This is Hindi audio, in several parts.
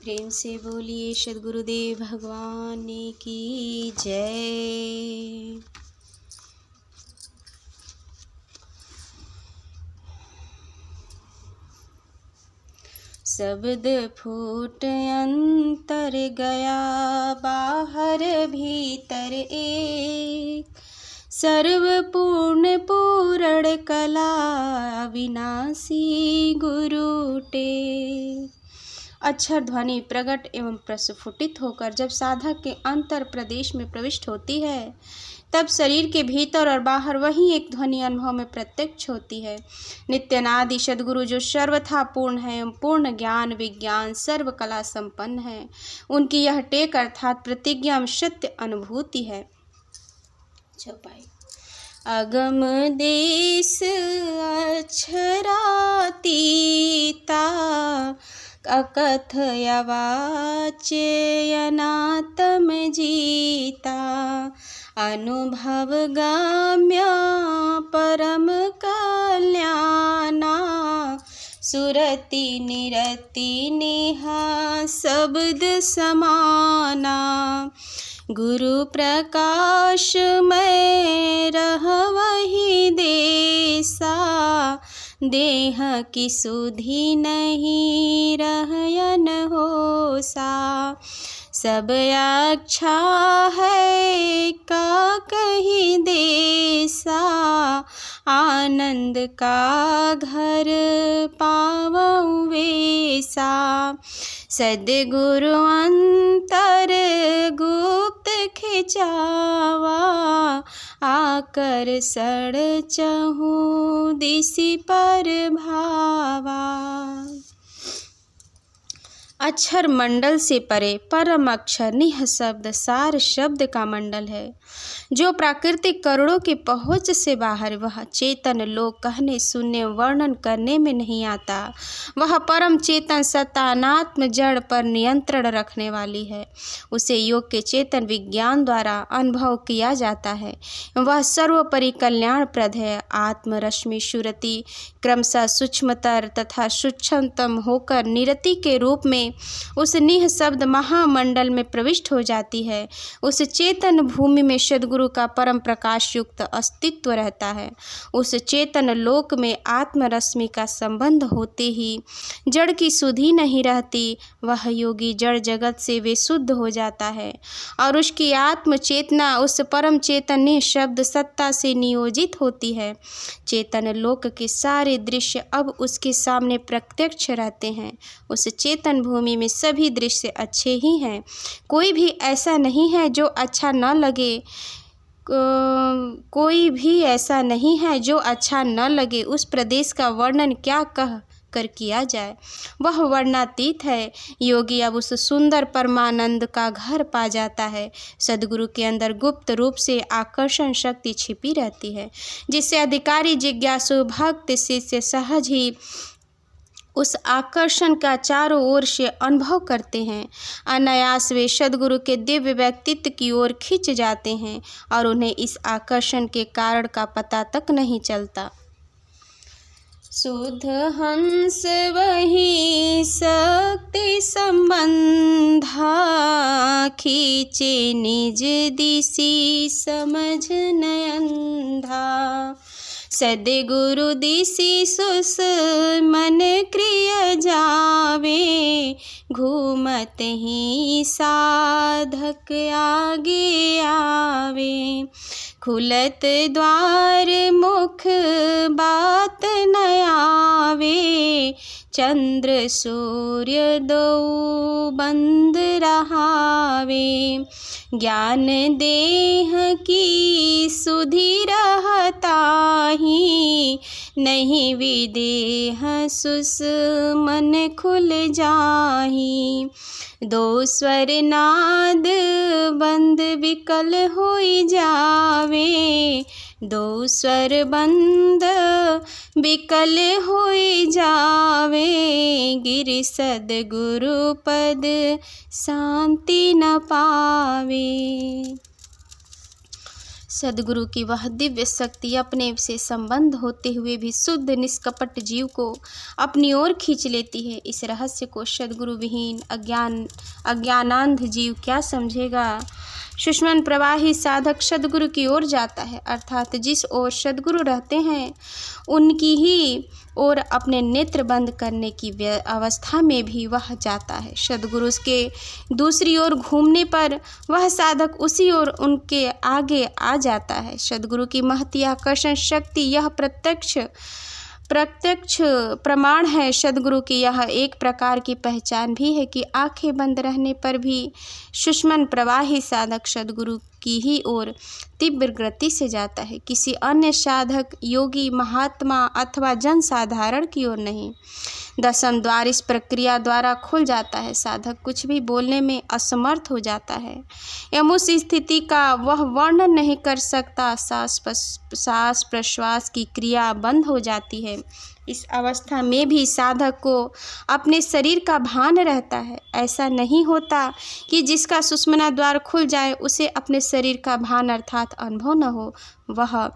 प्रेम से बोलिए सद्गुरुदेव भगवान की जय। शब्द फूट अंतर गया बाहर भीतर एक, सर्वपूर्ण पूर्ण कला अविनाशी गुरु टेक। अक्षर ध्वनि प्रकट एवं प्रस्फुटित होकर जब साधक के अंतर प्रदेश में प्रविष्ट होती है, तब शरीर के भीतर और बाहर वही एक ध्वनि अनुभव में प्रत्यक्ष होती है। नित्यानादि सद्गुरु जो सर्वथा पूर्ण है एवं पूर्ण ज्ञान विज्ञान सर्व कला संपन्न है, उनकी यह टेक अर्थात प्रतिज्ञा में सत्य अनुभूति है। चौपाई। अगम देश अक्षरातीता अकथयवाच्यनात्म जीता, अनुभव गाम्या परम कल्याणा, सुरति निरति नेहा शब्द समाना, गुरु प्रकाश में रह वही देसा, देह की सुधि नहीं रहयन होसा, सब अच्छा है का कही देसा, आनंद का घर पावऊं वैसा, सद्गुरु अंतर गुप्त खिंचावा, आकर सड़ चहूँ दिशि पर भावा। अक्षर मंडल से परे परम अक्षर निह शब्द सार शब्द का मंडल है, जो प्राकृतिक करोड़ों की पहुँच से बाहर वह चेतन लोक कहने सुनने वर्णन करने में नहीं आता। वह परम चेतन सत्ता अनात्म जड़ पर नियंत्रण रखने वाली है। उसे योग के चेतन विज्ञान द्वारा अनुभव किया जाता है। वह सर्वोपरि कल्याणप्रद है। आत्म रश्मि सुरति क्रमशः सूक्ष्मतर तथा सूक्ष्मतम होकर निरति के रूप में उस निह शब्द महामंडल में प्रविष्ट हो जाती है। उस चेतन भूमि में सद्गुरु का परम प्रकाश युक्त अस्तित्व रहता है। उस चेतन लोक में आत्म रश्मि का संबंध होते ही जड़ की सुधि नहीं रहती। वह योगी जड़ जगत से वे शुद्ध हो जाता है और उसकी आत्म चेतना उस परम चेतन शब्द सत्ता से नियोजित होती है। चेतन लोक के सारे दृश्य अब उसके सामने प्रत्यक्ष रहते हैं। उस चेतन भूमि में सभी दृश्य अच्छे ही हैं। कोई भी ऐसा नहीं है जो अच्छा न लगे। कोई भी ऐसा नहीं है जो अच्छा न लगे। उस प्रदेश का वर्णन क्या कह कर किया जाए, वह वर्णातीत है। योगी अब उस सुंदर परमानंद का घर पा जाता है। सद्गुरु के अंदर गुप्त रूप से आकर्षण शक्ति छिपी रहती है, जिससे अधिकारी जिज्ञासु भक्त शिष्य सहज ही उस आकर्षण का चारों ओर से अनुभव करते हैं। अनायास वे सद्गुरु के दिव्य व्यक्तित्व की ओर खिंच जाते हैं और उन्हें इस आकर्षण के कारण का पता तक नहीं चलता। शुद्ध हंस वही शक्ति संबंधा, खींचे निज दिशि समझ नयंधा, सद्गुरु दिशि सुस मन क्रिय जावे, घूमत ही साधक आगे आवे, खुलत द्वार मुख बात न आवे, चंद्र सूर्य दो बंद रहावे, ज्ञान देह की सुधि रहता ही, नहीं विदेह सुस मन खुल जाही, दो स्वर नाद बंद विकल होई जावे, दो स्वर बंद विकल होई जावे, गिरि सद्गुरु पद शांति न पावे। सद्गुरु की वह दिव्य शक्ति अपने से संबंध होते हुए भी शुद्ध निष्कपट जीव को अपनी ओर खींच लेती है। इस रहस्य को सद्गुरु विहीन अज्ञानांध जीव क्या समझेगा। सुषमन प्रवाही साधक सद्गुरु की ओर जाता है, अर्थात जिस ओर सद्गुरु रहते हैं उनकी ही ओर अपने नेत्र बंद करने की अवस्था में भी वह जाता है। सद्गुरु के दूसरी ओर घूमने पर वह साधक उसी ओर उनके आगे आ जाता है। सद्गुरु की महती आकर्षण शक्ति यह प्रत्यक्ष प्रमाण है। सद्गुरु की यह एक प्रकार की पहचान भी है कि आंखें बंद रहने पर भी सुषमन प्रवाही साधक सद्गुरु की ही ओर तीव्र गति से जाता है, किसी अन्य साधक, योगी, महात्मा अथवा जन साधारण की ओर नहीं। दसम द्वार इस प्रक्रिया द्वारा खुल जाता है। साधक कुछ भी बोलने में असमर्थ हो जाता है एवं उस स्थिति का वह वर्णन नहीं कर सकता। सांस प्रश्वास की क्रिया बंद हो जाती है। इस अवस्था में भी साधक को अपने शरीर का भान रहता है। ऐसा नहीं होता कि जिसका सुषमना द्वार खुल जाए उसे अपने शरीर का भान अर्थात अनुभव न हो, वह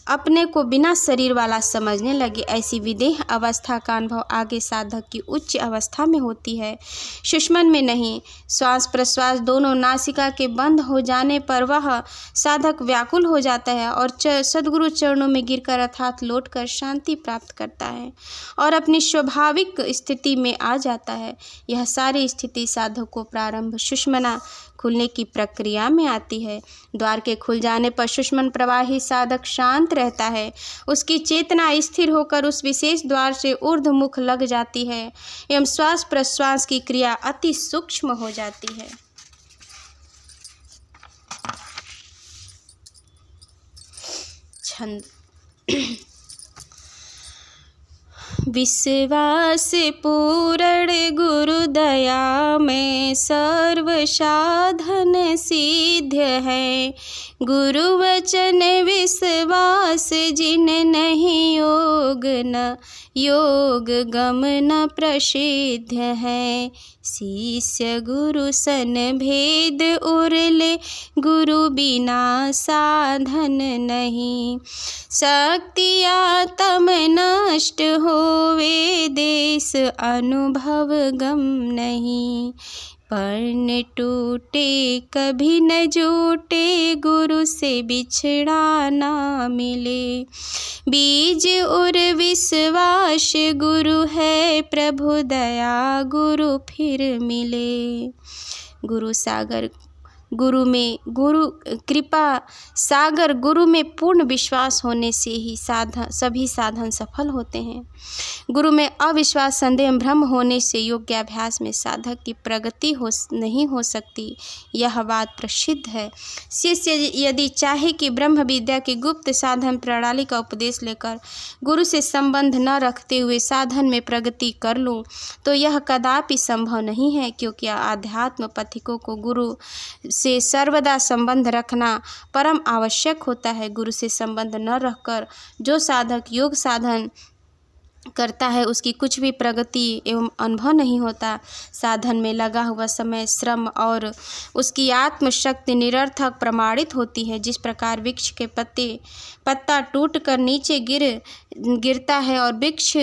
अपने को बिना शरीर वाला समझने लगे। ऐसी विदेह अवस्था का अनुभव आगे साधक की उच्च अवस्था में होती है, सुषमन में नहीं। श्वास प्रश्वास दोनों नासिका के बंद हो जाने पर वह साधक व्याकुल हो जाता है और सद्गुरु चरणों में गिरकर अर्थात लौटकर शांति प्राप्त करता है और अपनी स्वाभाविक स्थिति में आ जाता है। यह सारी स्थिति साधक को प्रारंभ सुषमना खुलने की प्रक्रिया में आती है। द्वार के खुल जाने पर सुषमन प्रवाही साधक शांत रहता है। उसकी चेतना स्थिर होकर उस विशेष द्वार से ऊर्ध्वमुख लग जाती है एवं श्वास प्रश्वास की क्रिया अति सूक्ष्म हो जाती है। छंद। विश्वास पूर्ण गुरु दया में सर्व साधन सिद्ध है। गुरु वचन विश्वास जिन नहीं योग गमन प्रसिद्ध है। शिष्य गुरु सन भेद उरले गुरु बिना साधन नहीं। शक्ति आत्म नष्ट होवे देश अनुभव गम नहीं। पर्ण टूटे कभी न जुटे गुरु से बिछड़ा ना मिले। बीज और विश्वास गुरु है प्रभु दया गुरु फिर मिले। गुरु सागर गुरु कृपा सागर गुरु में पूर्ण विश्वास होने से ही सभी साधन सफल होते हैं। गुरु में अविश्वास संदेह भ्रम होने से योग्याभ्यास में साधक की प्रगति नहीं हो सकती। यह बात प्रसिद्ध है। शिष्य यदि चाहे कि ब्रह्म विद्या की गुप्त साधन प्रणाली का उपदेश लेकर गुरु से संबंध न रखते हुए साधन में प्रगति कर लूँ तो यह कदापि संभव नहीं है, क्योंकि आध्यात्म पथिकों को गुरु से सर्वदा संबंध रखना परम आवश्यक होता है। गुरु से संबंध न रखकर जो साधक योग साधन करता है उसकी कुछ भी प्रगति एवं अनुभव नहीं होता। साधन में लगा हुआ समय, श्रम और उसकी आत्मशक्ति निरर्थक प्रमाणित होती है। जिस प्रकार वृक्ष के पत्ता टूटकर नीचे गिरता है और वृक्ष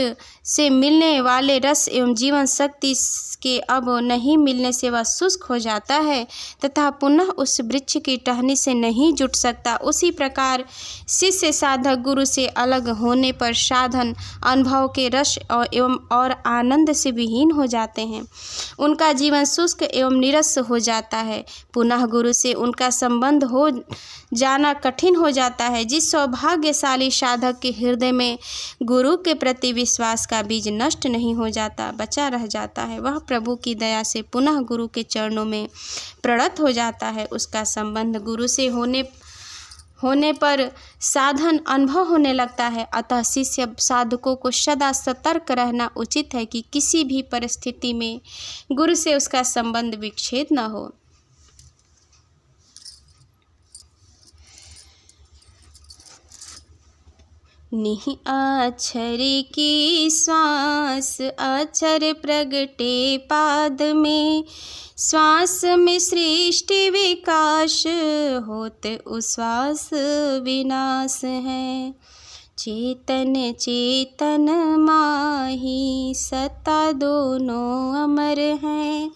से मिलने वाले रस एवं जीवन शक्ति के अब नहीं मिलने से वह शुष्क हो जाता है तथा पुनः उस वृक्ष की टहनी से नहीं जुट सकता, उसी प्रकार शिष्य साधक गुरु से अलग होने पर साधन अनुभव के रस और आनंद से विहीन हो जाते हैं। उनका जीवन शुष्क एवं निरस हो जाता है। पुनः गुरु से उनका संबंध हो जाना कठिन हो जाता है। जिस सौभाग्यशाली साधक के हृदय में गुरु के प्रति विश्वास का बीज नष्ट नहीं हो जाता, बचा रह जाता है, वह प्रभु की दया से पुनः गुरु के चरणों में प्रणत हो जाता है। उसका संबंध गुरु से होने पर साधन अनुभव होने लगता है। अतः शिष्य साधकों को सदा सतर्क रहना उचित है कि किसी भी परिस्थिति में गुरु से उसका संबंध विच्छेद न हो। निह अक्षर की श्वास अक्षर प्रगटे पाद में, श्वास में सृष्टि विकास होत उश्वास विनाश है। चेतन चेतन माही सत्ता दोनों अमर हैं,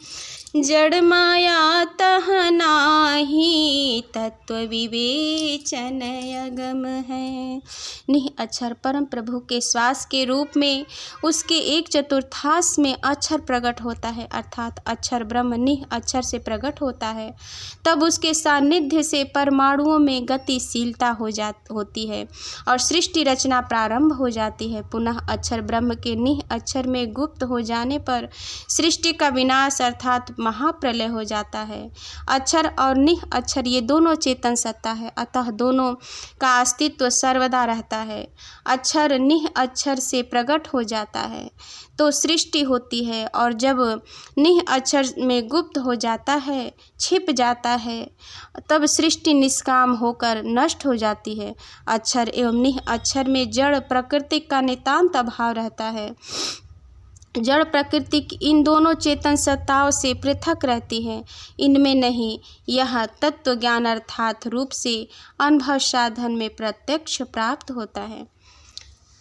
जड़ माया तह नाही तत्व विवेचन अगम है। निह अक्षर परम प्रभु के श्वास के रूप में उसके एक चतुर्थांश में अक्षर प्रकट होता है, अर्थात अक्षर ब्रह्म निह अक्षर से प्रकट होता है। तब उसके सानिध्य से परमाणुओं में गतिशीलता होती है और सृष्टि रचना प्रारंभ हो जाती है। पुनः अक्षर ब्रह्म के निह अक्षर में गुप्त हो जाने पर सृष्टि का विनाश अर्थात महाप्रलय हो जाता है। अक्षर और निह अक्षर ये दोनों चेतन सत्ता है, अतः दोनों का अस्तित्व सर्वदा रहता है। अक्षर निह अक्षर से प्रकट हो जाता है तो सृष्टि होती है, और जब निह अक्षर में गुप्त हो जाता है, छिप जाता है, तब सृष्टि निष्काम होकर नष्ट हो जाती है। अक्षर एवं निह अक्षर में जड़ प्रकृति का नितांत अभाव रहता है। जड़ प्रकृति इन दोनों चेतन सत्ताओं से पृथक रहती है, इनमें नहीं। यह तत्व ज्ञान अर्थात रूप से अनुभव साधन में प्रत्यक्ष प्राप्त होता है।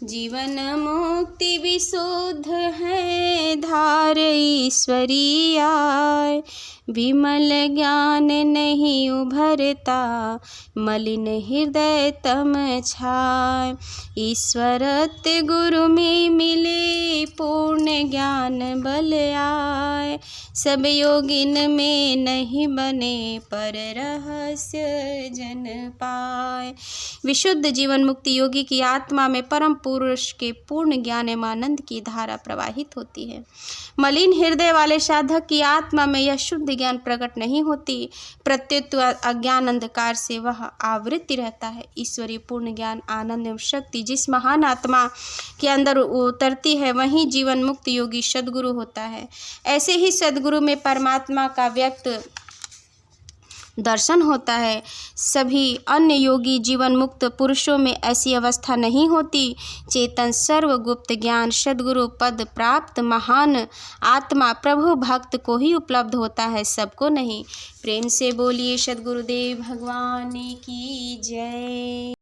जीवन मुक्ति विशुद्ध है धार ईश्वरी आय, विमल ज्ञान नहीं उभरता मलिन हृदय तम छाय। ईश्वरत्व गुरु में मिले पूर्ण ज्ञान बल आय, सब योगिन में नहीं बने पर रहस्य जन पाए। विशुद्ध जीवन मुक्ति योगी की आत्मा में परम पुरुष के पूर्ण ज्ञान एवं आनंद की धारा प्रवाहित होती है। मलिन हृदय वाले साधक की आत्मा में यह शुद्ध ज्ञान प्रकट नहीं होती, प्रत्युत अज्ञान अंधकार से वह आवृत्ति रहता है। ईश्वरीय पूर्ण ज्ञान आनंद एवं शक्ति जिस महान आत्मा के अंदर उतरती है, वहीं जीवन मुक्त योगी सद्गुरु होता है। ऐसे ही सद्गुरु में परमात्मा का व्यक्त दर्शन होता है। सभी अन्य योगी जीवन मुक्त पुरुषों में ऐसी अवस्था नहीं होती। चेतन सर्वगुप्त ज्ञान सद्गुरु पद प्राप्त महान आत्मा प्रभु भक्त को ही उपलब्ध होता है, सबको नहीं। प्रेम से बोलिए सद्गुरुदेव भगवान की जय।